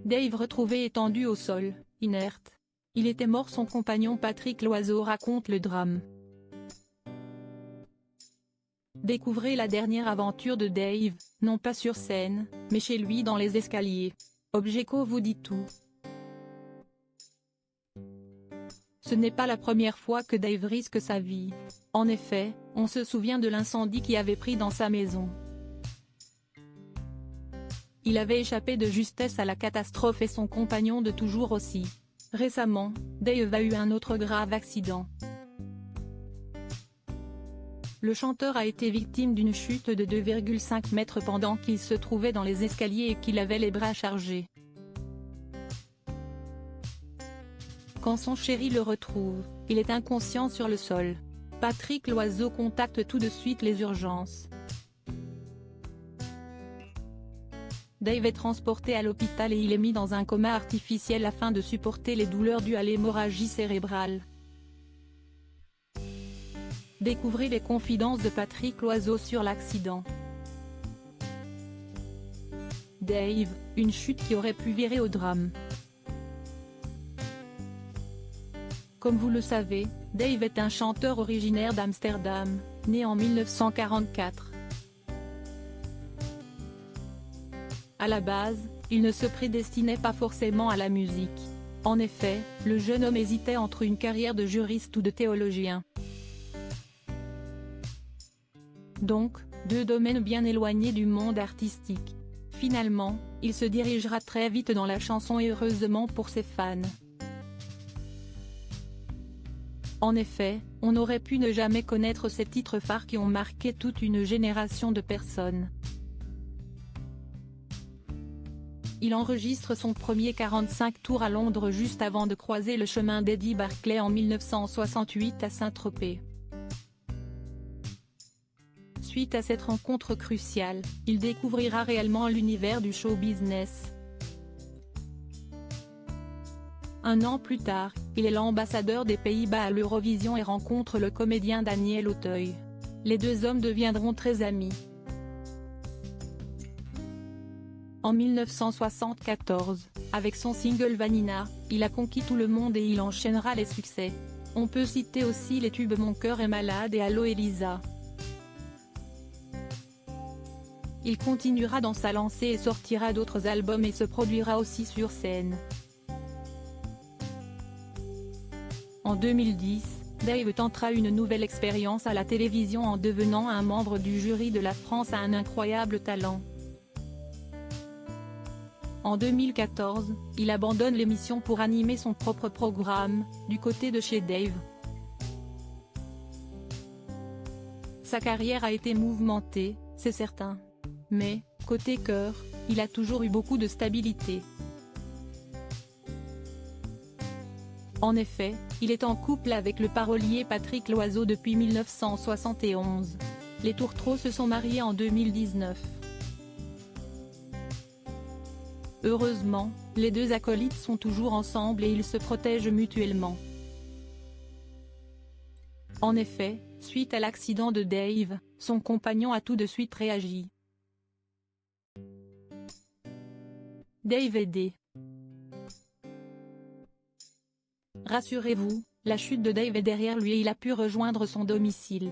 Dave retrouvé étendu au sol, inerte. Il était mort. Son compagnon Patrick Loiseau raconte le drame. Découvrez la dernière aventure de Dave, non pas sur scène, mais chez lui dans les escaliers. Objeco vous dit tout. Ce n'est pas la première fois que Dave risque sa vie. En effet, on se souvient de l'incendie qui avait pris dans sa maison. Il avait échappé de justesse à la catastrophe et son compagnon de toujours aussi. Récemment, Dave a eu un autre grave accident. Le chanteur a été victime d'une chute de 2,5 mètres pendant qu'il se trouvait dans les escaliers et qu'il avait les bras chargés. Quand son chéri le retrouve, il est inconscient sur le sol. Patrick Loiseau contacte tout de suite les urgences. Dave est transporté à l'hôpital et il est mis dans un coma artificiel afin de supporter les douleurs dues à l'hémorragie cérébrale. Découvrez les confidences de Patrick Loiseau sur l'accident. Dave, une chute qui aurait pu virer au drame. Comme vous le savez, Dave est un chanteur originaire d'Amsterdam, né en 1944. À la base, il ne se prédestinait pas forcément à la musique. En effet, le jeune homme hésitait entre une carrière de juriste ou de théologien. Donc, deux domaines bien éloignés du monde artistique. Finalement, il se dirigera très vite dans la chanson et heureusement pour ses fans. En effet, on aurait pu ne jamais connaître ces titres phares qui ont marqué toute une génération de personnes. Il enregistre son premier 45 tours à Londres juste avant de croiser le chemin d'Eddie Barclay en 1968 à Saint-Tropez. Suite à cette rencontre cruciale, il découvrira réellement l'univers du show business. Un an plus tard, il est l'ambassadeur des Pays-Bas à l'Eurovision et rencontre le comédien Daniel Auteuil. Les deux hommes deviendront très amis. En 1974, avec son single Vanina, il a conquis tout le monde et il enchaînera les succès. On peut citer aussi les tubes Mon cœur est malade et Allô Elisa. Il continuera dans sa lancée et sortira d'autres albums et se produira aussi sur scène. En 2010, Dave tentera une nouvelle expérience à la télévision en devenant un membre du jury de La France a un incroyable talent. En 2014, il abandonne l'émission pour animer son propre programme, du côté de chez Dave. Sa carrière a été mouvementée, c'est certain. Mais, côté cœur, il a toujours eu beaucoup de stabilité. En effet, il est en couple avec le parolier Patrick Loiseau depuis 1971. Les Tourtereaux se sont mariés en 2019. Heureusement, les deux acolytes sont toujours ensemble et ils se protègent mutuellement. En effet, suite à l'accident de Dave, son compagnon a tout de suite réagi. Dave aidé. Rassurez-vous, la chute de Dave est derrière lui et il a pu rejoindre son domicile.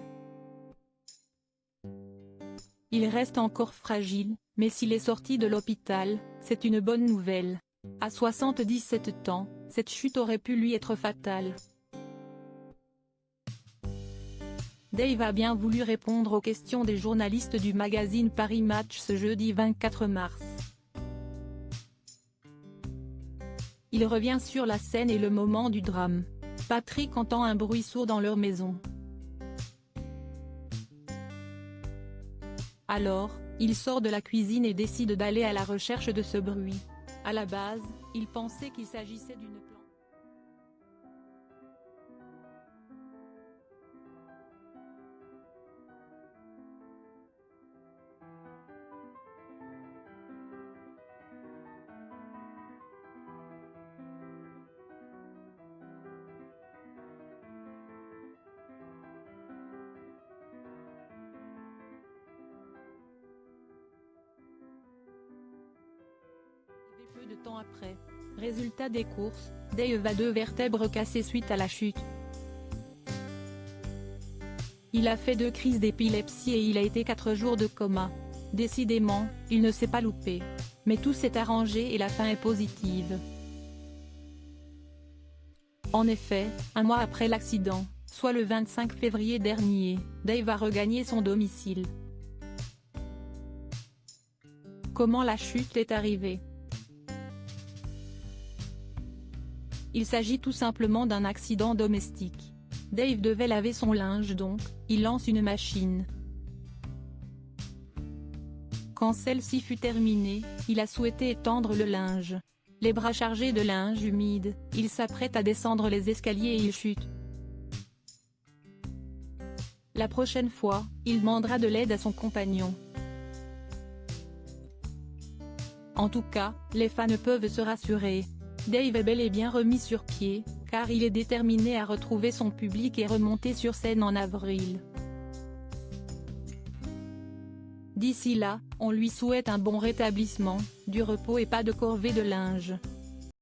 Il reste encore fragile, mais s'il est sorti de l'hôpital, c'est une bonne nouvelle. À 77 ans, cette chute aurait pu lui être fatale. Dave a bien voulu répondre aux questions des journalistes du magazine Paris Match ce jeudi 24 mars. Il revient sur la scène et le moment du drame. Patrick entend un bruit sourd dans leur maison. Alors, il sort de la cuisine et décide d'aller à la recherche de ce bruit. À la base, il pensait qu'il s'agissait d'une plante. peu de temps après. Résultat des courses, Dave a 2 vertèbres cassées suite à la chute. Il a fait 2 crises d'épilepsie et il a été 4 jours de coma. Décidément, il ne s'est pas loupé. Mais tout s'est arrangé et la fin est positive. En effet, un mois après l'accident, soit le 25 février dernier, Dave a regagné son domicile. Comment la chute est arrivée? Il s'agit tout simplement d'un accident domestique. Dave devait laver son linge donc, il lance une machine. Quand celle-ci fut terminée, il a souhaité étendre le linge. Les bras chargés de linge humide, il s'apprête à descendre les escaliers et il chute. La prochaine fois, il demandera de l'aide à son compagnon. En tout cas, les fans peuvent se rassurer. Dave est bel et bien remis sur pied, car il est déterminé à retrouver son public et remonter sur scène en avril. D'ici là, on lui souhaite un bon rétablissement, du repos et pas de corvée de linge.